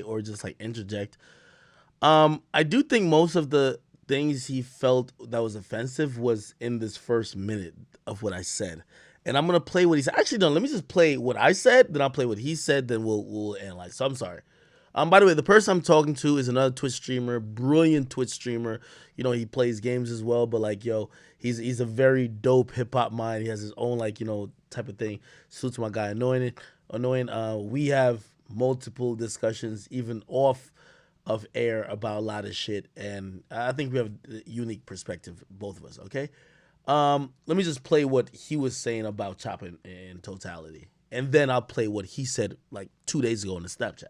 or just like interject. I do think most of the things he felt that was offensive was in this first minute of what I said. And I'm gonna play what he said. Actually, no, let me just play what I said, then I'll play what he said, then we'll analyze. So I'm sorry. By the way, the person I'm talking to is another Twitch streamer, brilliant Twitch streamer. You know, he plays games as well, but like, yo, he's a very dope hip hop mind. He has his own like, type of thing. Suits my guy, annoying. We have multiple discussions, even off of air, about a lot of shit, and I think we have a unique perspective, both of us. Okay, let me just play what he was saying about Choppa in totality, and then I'll play what he said like 2 days ago on the Snapchat.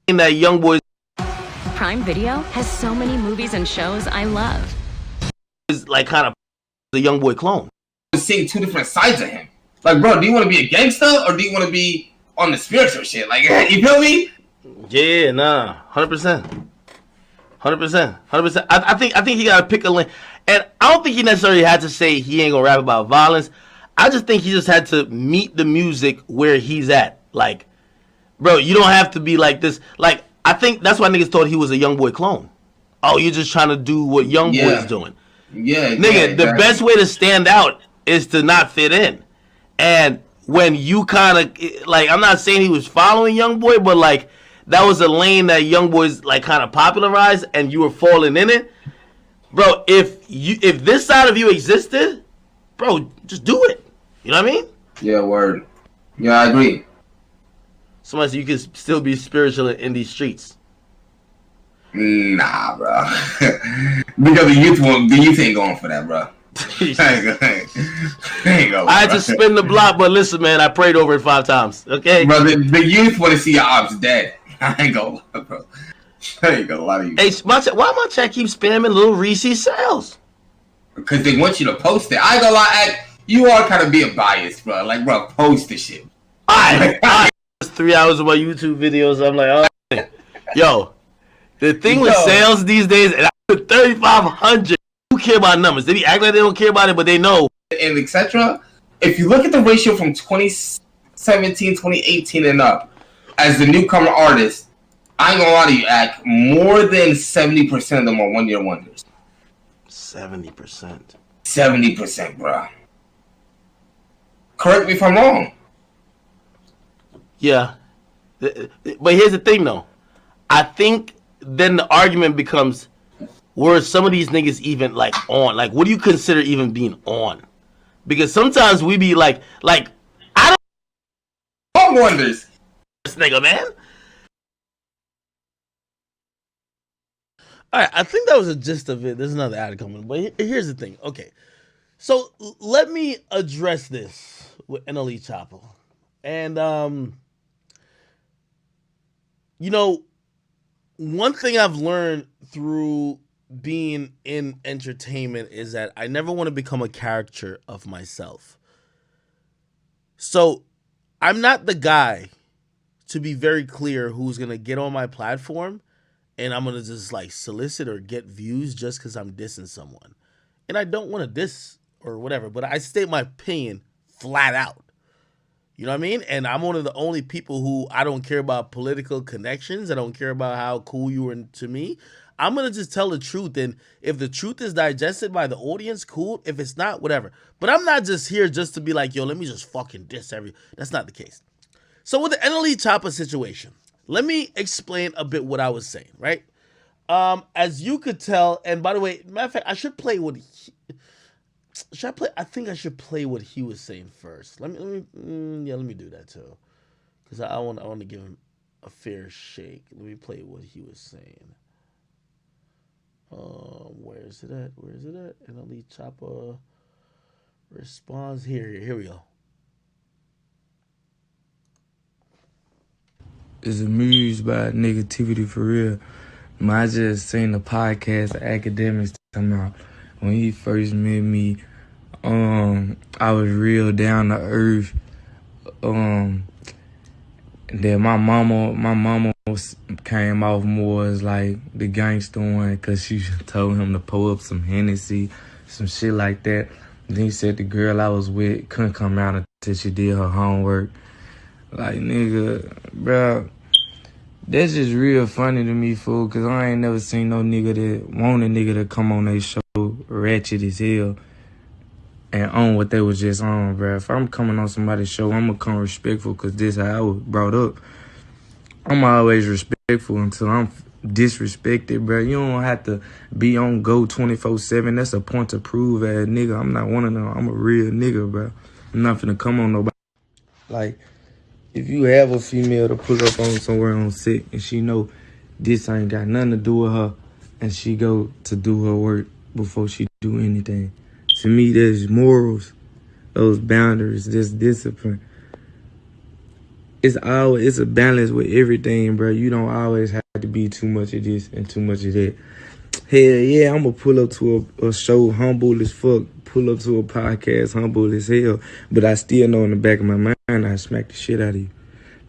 That young boy Prime Video has so many movies and shows I love. Is like kind of the young boy clone. Seeing two different sides of him. Like, bro, do you want to be a gangster or do you want to be on the spiritual shit? Like, you feel me? Yeah, nah, 100%. 100%. I think he gotta pick a lane, and I don't think he necessarily had to say he ain't gonna rap about violence. I just think he just had to meet the music where he's at. Like, bro, you don't have to be like this. Like, I think that's why niggas thought he was a young boy clone. Oh, you're just trying to do what young boy is doing. Yeah, nigga. The best way to stand out is to not fit in. And when you kind of like, I'm not saying he was following young boy, but like that was a lane that young boys like kind of popularized, and you were falling in it, bro. If this side of you existed, bro, just do it. You know what I mean? Yeah, word. Yeah, I agree. So much you can still be spiritual in these streets. Nah, bro. Because the youth ain't going for that, bro. I had to spin the block, but listen, man, I prayed over it 5 times. Okay, bro. The youth want to see your ops dead. I ain't gonna lie, bro. I ain't gonna lie to you. Hey, why my chat keep spamming little Reese sales? Because they want you to post it. I ain't gonna lie, you are kind of being biased, bro. Like, bro, post the shit. I 3 hours of my YouTube videos. I'm like, oh, yo, the thing with sales these days, and I put 3,500. Who care about numbers? They be acting like they don't care about it, but they know. And etc. If you look at the ratio from 2017, 2018 and up, as the newcomer artist, I ain't gonna lie to you, Ak, more than 70% of them are one-year wonders. 70%. 70%, bro. Correct me if I'm wrong. Yeah. But here's the thing, though. I think then the argument becomes, were some of these niggas even like on? Like, what do you consider even being on? Because sometimes we be like I don't wonders. This nigga, man. All right, I think that was the gist of it. There's another ad coming, but here's the thing. Okay, so let me address this with NLE CHOPPA, and one thing I've learned through being in entertainment is that I never want to become a caricature of myself. So I'm not the guy, to be very clear, who's going to get on my platform and I'm going to just like solicit or get views just because I'm dissing someone. And I don't want to diss or whatever, but I state my opinion flat out. You know what I mean? And I'm one of the only people who, I don't care about political connections. I don't care about how cool you were to me. I'm going to just tell the truth. And if the truth is digested by the audience, cool. If it's not, whatever. But I'm not just here just to be like, yo, let me just fucking diss That's not the case. So with the NLE CHOPPA situation, let me explain a bit what I was saying, right? As you could tell, and by the way, matter of fact, I should play what should I play? I think I should play what he was saying first. Let me do that too, because I want to give him a fair shake. Let me play what he was saying. Where is it at? NLE CHOPPA response. Here we go. Is amused by negativity for real. I just seen the podcast of Akademiks talking about when he first met me. I was real down to earth. And then my mama came off more as like the gangster one, cause she told him to pull up some Hennessy, some shit like that. And then he said the girl I was with couldn't come out until she did her homework. Like, nigga, bro, that's just real funny to me, fool, because I ain't never seen no nigga that want a nigga to come on their show ratchet as hell and on what they was just on, bro. If I'm coming on somebody's show, I'm gonna come respectful because this how I was brought up. I'm always respectful until I'm disrespected, bro. You don't have to be on go 24/7. That's a point to prove ass nigga. I'm not one of them. I'm a real nigga, bro. I'm not finna come on nobody. Like, if you have a female to pull up on somewhere on set and she know this ain't got nothing to do with her and she go to do her work before she do anything. To me, there's morals, those boundaries, there's discipline. It's a balance with everything, bro. You don't always have to be too much of this and too much of that. Hell yeah, I'm gonna pull up to a show humble as fuck, pull up to a podcast humble as hell, but I still know in the back of my mind I smack the shit out of you.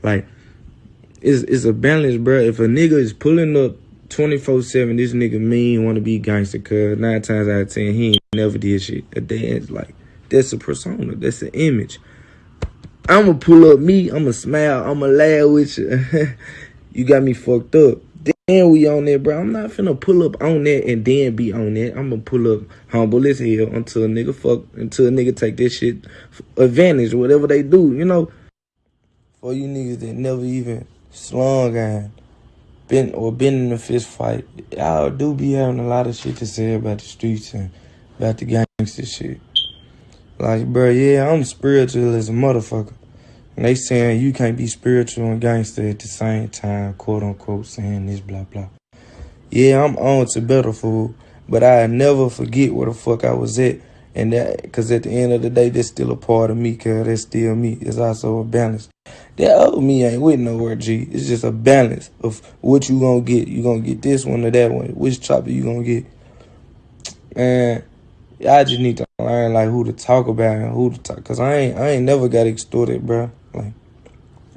Like, it's a balance, bro. If a nigga is pulling up 24/7, this nigga mean want to be gangster, cuz 9 times out of 10 he ain't never did shit. A dance, like, that's a persona, that's an image. I'ma pull up me, I'ma smile, I'ma laugh with you. You got me fucked up. Then we on that, bro. I'm not finna pull up on that and then be on that. I'ma pull up humble as hell until a nigga take this shit advantage or whatever they do, you know. For you niggas that never even slung on, been in a fist fight, y'all do be having a lot of shit to say about the streets and about the gangster shit. Like, bro, yeah, I'm spiritual as a motherfucker. And they saying you can't be spiritual and gangster at the same time, quote unquote, saying this, blah, blah. Yeah, I'm on to better, fool. But I never forget where the fuck I was at. And that, because at the end of the day, that's still a part of me, because that's still me. It's also a balance. That old me ain't with nowhere, G. It's just a balance of what you gonna get. You gonna get this one or that one. Which chopper you gonna get? Man, I just need to learn, like, who to talk about and who to talk. Because I ain't never got extorted, bro. Like,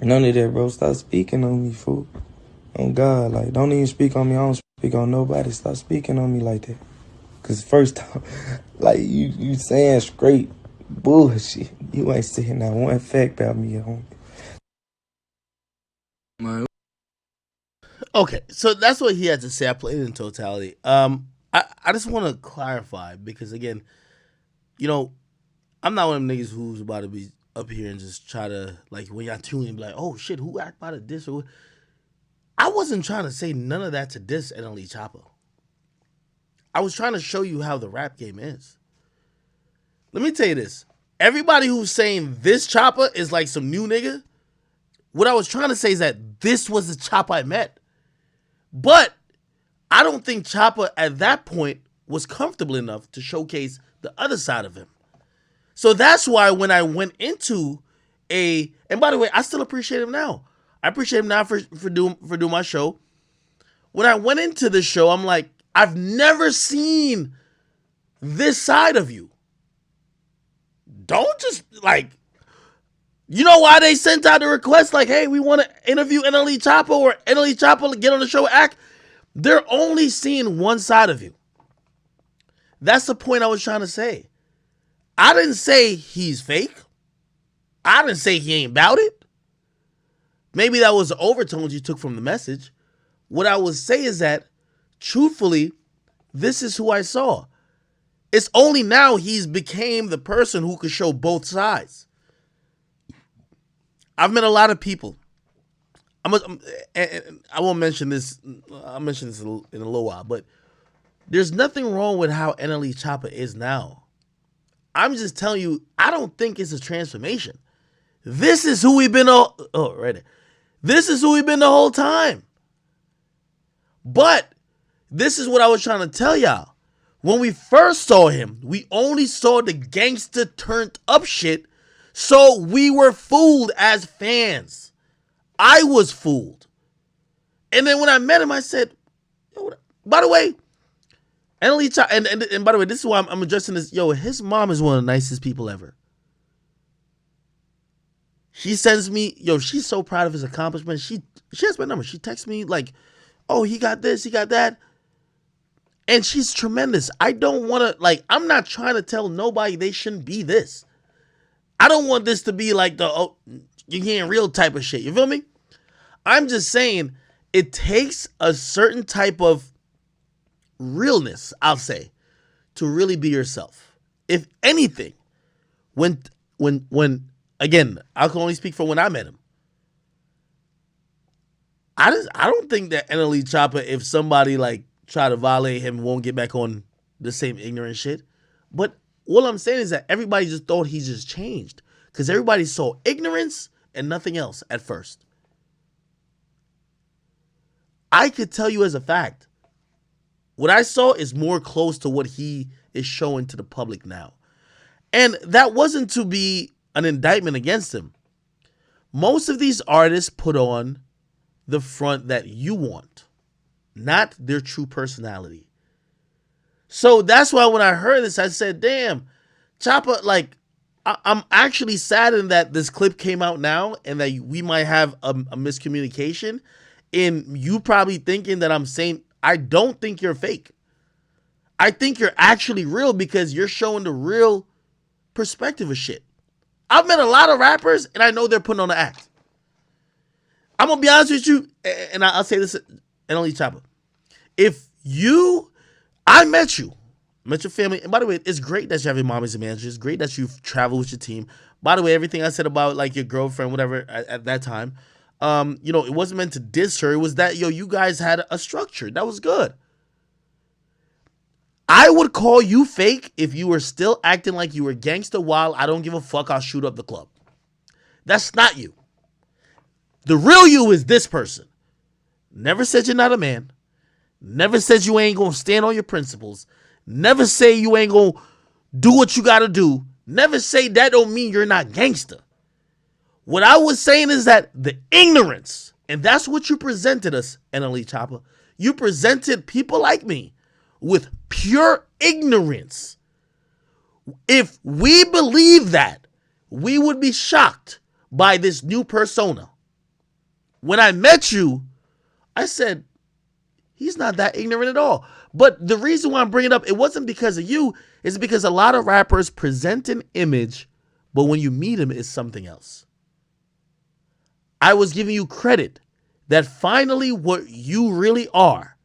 none of that, bro. Stop speaking on me, fool. On God, like, don't even speak on me. I don't speak on nobody. Stop speaking on me like that. Because first time, like, you saying straight bullshit. You ain't saying that one fact about me, homie. Okay, so that's what he had to say. I played it in totality. I just want to clarify because again, you know, I'm not one of them niggas who's about to be up here and just try to, like, when y'all tune in, be like, oh shit, who act about a diss or what? I wasn't trying to say none of that to diss NLE CHOPPA. I was trying to show you how the rap game is. Let me tell you this. Everybody who's saying this CHOPPA is like some new nigga, what I was trying to say is that this was the CHOPPA I met. But I don't think CHOPPA at that point was comfortable enough to showcase the other side of him. So that's why when I went into and by the way, I still appreciate him now. I appreciate him now for doing my show. When I went into the show, I'm like, I've never seen this side of you. Don't just, like, you know why they sent out the request like, hey, we want to interview NLE CHOPPA or NLE CHOPPA get on the show act? They're only seeing one side of you. That's the point I was trying to say. I didn't say he's fake. I didn't say he ain't about it. Maybe that was the overtones you took from the message. What I would say is that, truthfully, this is who I saw. It's only now he's became the person who could show both sides. I've met a lot of people. I won't mention this. I'll mention this in a little while, but there's nothing wrong with how NLE CHOPPA is now. I'm just telling you, I don't think it's a transformation. This is who we've been right there. This is who we've been the whole time. But this is what I was trying to tell y'all. When we first saw him, we only saw the gangster turned up shit, so we were fooled as fans. I was fooled. And then when I met him, I said, by the way, NLE CHOPPA, and by the way, this is why I'm addressing this. Yo, his mom is one of the nicest people ever. She sends me, she's so proud of his accomplishments. She has my number. She texts me like, oh, he got this, he got that. And she's tremendous. I don't want to, like, I'm not trying to tell nobody they shouldn't be this. I don't want this to be like you're getting real type of shit. You feel me? I'm just saying it takes a certain type of realness, I'll say, to really be yourself. If anything, when again, I can only speak for when I met him. I don't think that NLE Choppa, if somebody like try to violate him, won't get back on the same ignorant shit. But all I'm saying is that everybody just thought he just changed because everybody saw ignorance and nothing else at first. I could tell you as a fact, what I saw is more close to what he is showing to the public now. And that wasn't to be an indictment against him. Most of these artists put on the front that you want, not their true personality. So that's why when I heard this, I said, damn, Choppa, like, I'm actually saddened that this clip came out now and that we might have a miscommunication in you probably thinking that I'm saying, I don't think you're fake. I think you're actually real because you're showing the real perspective of shit. I've met a lot of rappers and I know they're putting on an act. I'm going to be honest with you, and I'll say this, NLE Choppa. I met your family, and by the way, it's great that you have your mom as a manager. It's great that you've traveled with your team. By the way, everything I said about like your girlfriend, whatever, at that time, it wasn't meant to diss her. It was that, you guys had a structure. That was good. I would call you fake if you were still acting like you were gangster while I don't give a fuck, I'll shoot up the club. That's not you. The real you is this person. Never said you're not a man. Never said you ain't gonna stand on your principles. Never say you ain't gonna do what you gotta do. Never say that don't mean you're not gangster. What I was saying is that the ignorance, and that's what you presented us, NLE Choppa. You presented people like me with pure ignorance. If we believe that, we would be shocked by this new persona. When I met you, I said, he's not that ignorant at all. But the reason why I'm bringing it up, it wasn't because of you. It's because a lot of rappers present an image, but when you meet him, it's something else. I was giving you credit that finally what you really are.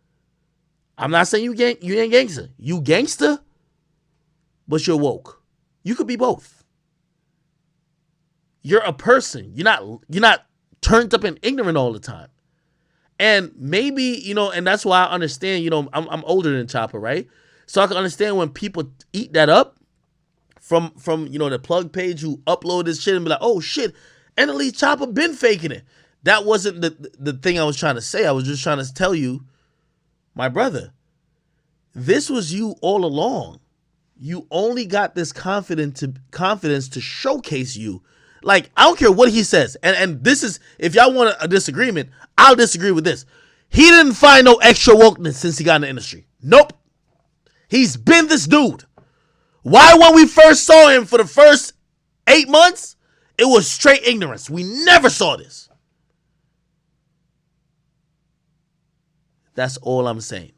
I'm not saying you ain't gangster. You gangster, but you're woke. You could be both. You're a person. You're not turned up and ignorant all the time. And maybe, and that's why I understand, I'm older than Choppa, right? So I can understand when people eat that up from the plug page who upload this shit and be like, oh shit, NLE Choppa been faking it. That wasn't the thing I was trying to say. I was just trying to tell you, my brother, this was you all along. You only got this confidence to showcase you. Like, I don't care what he says. And this is, if y'all want a disagreement, I'll disagree with this. He didn't find no extra wokeness since he got in the industry. Nope. He's been this dude. Why, when we first saw him for the first 8 months, it was straight ignorance. We never saw this. That's all I'm saying.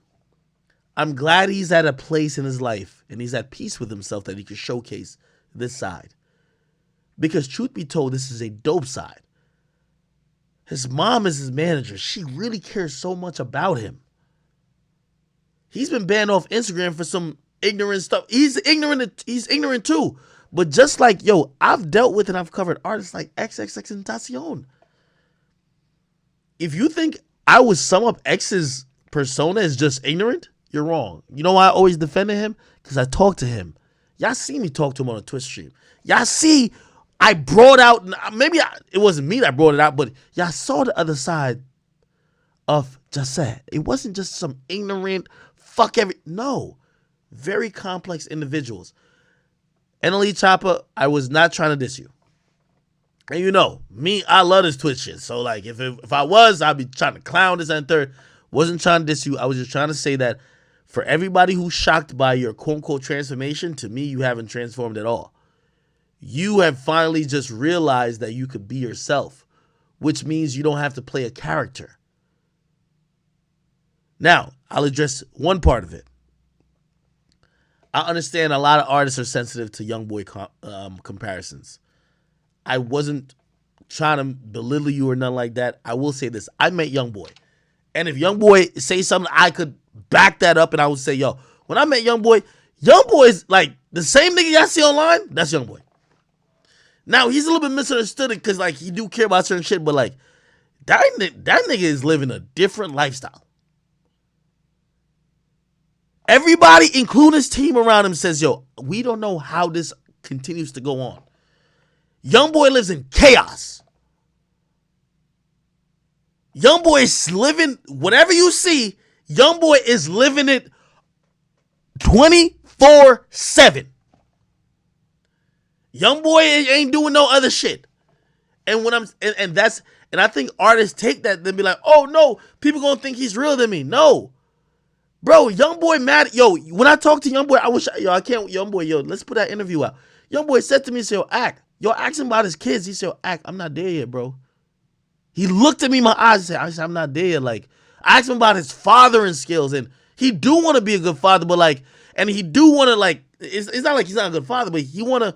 I'm glad he's at a place in his life and he's at peace with himself that he can showcase this side. Because truth be told, this is a dope side. His mom is his manager. She really cares so much about him. He's been banned off Instagram for some ignorant stuff. He's ignorant too. But just like, I've dealt with and I've covered artists like XXXTentacion. If you think I would sum up X's persona as just ignorant, you're wrong. You know why I always defended him? Because I talked to him. Y'all see me talk to him on a Twitch stream. Y'all see I brought out, it wasn't me that brought it out, but y'all saw the other side of Jesse. It wasn't just some ignorant, no. Very complex individuals. NLE Choppa, I was not trying to diss you. And me, I love this Twitch shit. So like, if I was, I'd be trying to clown this and third. Wasn't trying to diss you. I was just trying to say that for everybody who's shocked by your quote-unquote transformation, to me, you haven't transformed at all. You have finally just realized that you could be yourself, which means you don't have to play a character. Now, I'll address one part of it. I understand a lot of artists are sensitive to young boy comparisons. I wasn't trying to belittle you or nothing like that. I will say this. I met YoungBoy. And if YoungBoy say something, I could back that up and I would say, yo, when I met YoungBoy is like the same nigga y'all see online, that's YoungBoy. Now, he's a little bit misunderstood because, like, he do care about certain shit, but, like, that nigga is living a different lifestyle. Everybody, including his team around him, says, yo, we don't know how this continues to go on. YoungBoy lives in chaos. YoungBoy is living, whatever you see, YoungBoy is living it 24/7. YoungBoy ain't doing no other shit. And when and I think artists take that and be like, oh no, people gonna think he's realer than me. No. Bro, YoungBoy mad. Yo, when I talk to YoungBoy, I can't, YoungBoy, let's put that interview out. YoungBoy said to me, he said, ask him about his kids. He said, I'm not there yet, bro. He looked at me in my eyes and said, I'm not there yet. Like, I asked him about his fathering skills, and he do want to be a good father, but like, and he do want to like, it's not like he's not a good father, but he want to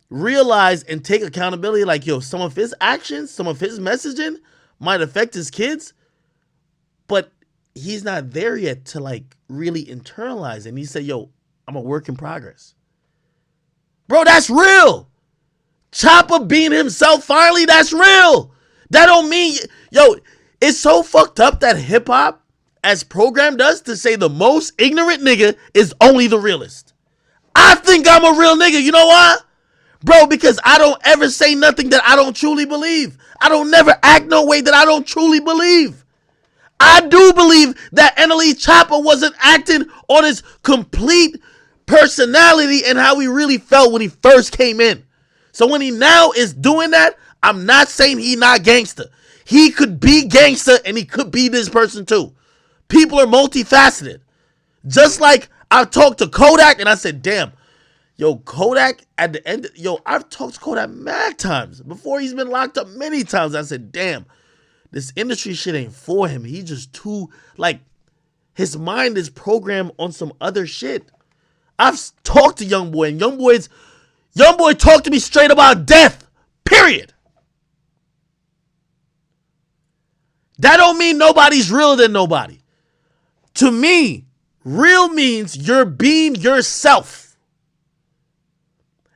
realize and take accountability. Like, yo, some of his actions, some of his messaging might affect his kids, but he's not there yet to like really internalize. And he said, yo, I'm a work in progress. Bro, that's real. Choppa being himself finally, that's real. That don't mean, yo, it's so fucked up that hip hop, as programmed us to say the most ignorant nigga is only the realest. I think I'm a real nigga. You know why? Bro, because I don't ever say nothing that I don't truly believe. I don't never act no way that I don't truly believe. I do believe that NLE CHOPPA wasn't acting on his complete personality and how he really felt when he first came in. So when he now is doing that, I'm not saying he not gangster. He could be gangster and he could be this person too. People are multifaceted. Just like I've talked to Kodak and I said, damn, yo, Kodak at the end, yo, I've talked to Kodak mad times before he's been locked up many times. I said, damn, this industry shit ain't for him. He just too, like, his mind is programmed on some other shit. I've talked to YoungBoy and YoungBoy talked to me straight about death, period. That don't mean nobody's realer than nobody. To me, real means you're being yourself.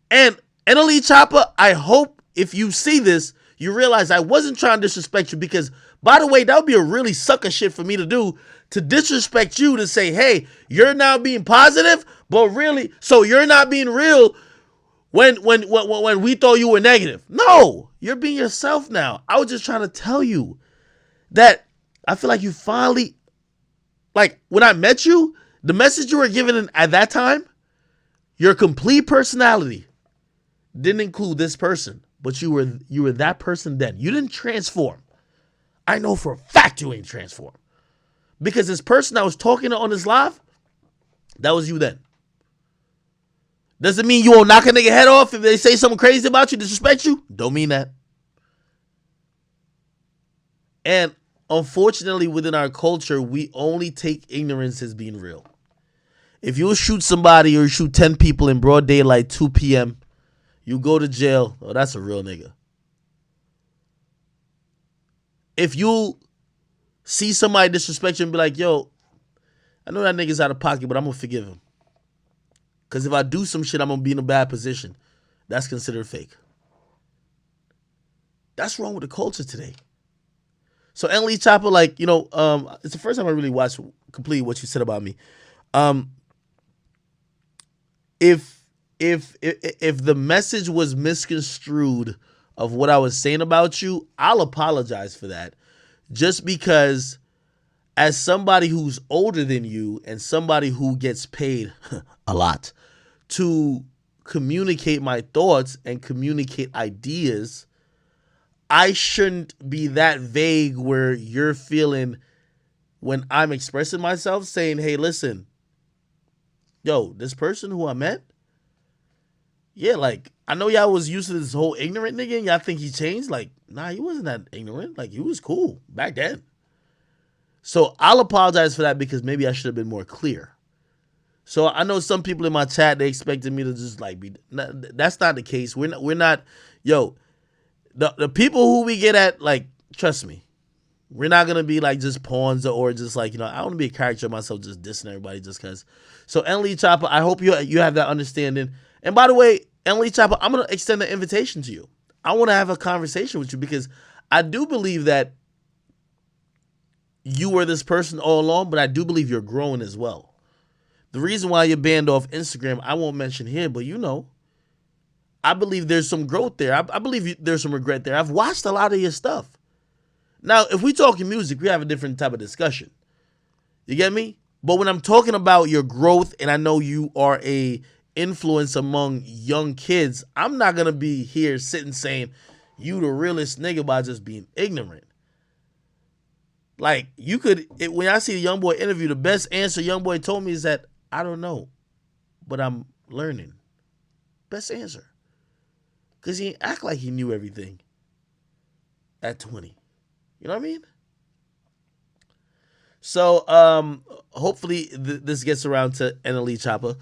And NLE CHOPPA, I hope if you see this, you realize I wasn't trying to disrespect you because, by the way, that would be a really sucker shit for me to do, to disrespect you, to say, hey, you're now being positive, but really, so you're not being real when we thought you were negative. No, you're being yourself now. I was just trying to tell you that I feel like you finally, like when I met you, the message you were given at that time, your complete personality didn't include this person, but you were that person then. You didn't transform. I know for a fact you ain't transformed. Because this person that was talking on this live, that was you then. Doesn't mean you won't knock a nigga head off if they say something crazy about you, disrespect you. Don't mean that. And unfortunately, within our culture, we only take ignorance as being real. If you shoot somebody or shoot 10 people in broad daylight, 2 p.m., you go to jail. Oh, that's a real nigga. If you see somebody disrespect you and be like, yo, I know that nigga's out of pocket, but I'm going to forgive him. Because if I do some shit, I'm going to be in a bad position. That's considered fake. That's wrong with the culture today. So NLE CHOPPA, like, you know, it's the first time I really watched completely what you said about me. If the message was misconstrued of what I was saying about you, I'll apologize for that. Just because as somebody who's older than you and somebody who gets paid a lot to communicate my thoughts and communicate ideas, I shouldn't be that vague where you're feeling when I'm expressing myself saying, hey, listen, yo, this person who I met, yeah, like, I know y'all was used to this whole ignorant nigga and y'all think he changed. Like, nah, he wasn't that ignorant. Like, he was cool back then. So I'll apologize for that because maybe I should have been more clear. So I know some people in my chat, they expected me to just like be, that's not the case. We're not, yo, The people who we get at, like, trust me, we're not gonna be like just pawns or just like, I don't want to be a character myself just dissing everybody just because. So NLE Choppa, I hope you have that understanding. And by the way, NLE Choppa, I'm gonna extend the invitation to you. I want to have a conversation with you because I do believe that you were this person all along, but I do believe you're growing as well. The reason why you're banned off Instagram, I won't mention here, but I believe there's some growth there. I believe there's some regret there. I've watched a lot of your stuff. Now, if we talking music, we have a different type of discussion. You get me? But when I'm talking about your growth, and I know you are a influence among young kids, I'm not going to be here sitting saying you the realest nigga by just being ignorant. Like, when I see a young boy interview, the best answer young boy told me is that, I don't know, but I'm learning. Best answer. Because he didn't act like he knew everything at 20. You know what I mean? So, hopefully this gets around to NLE Choppa.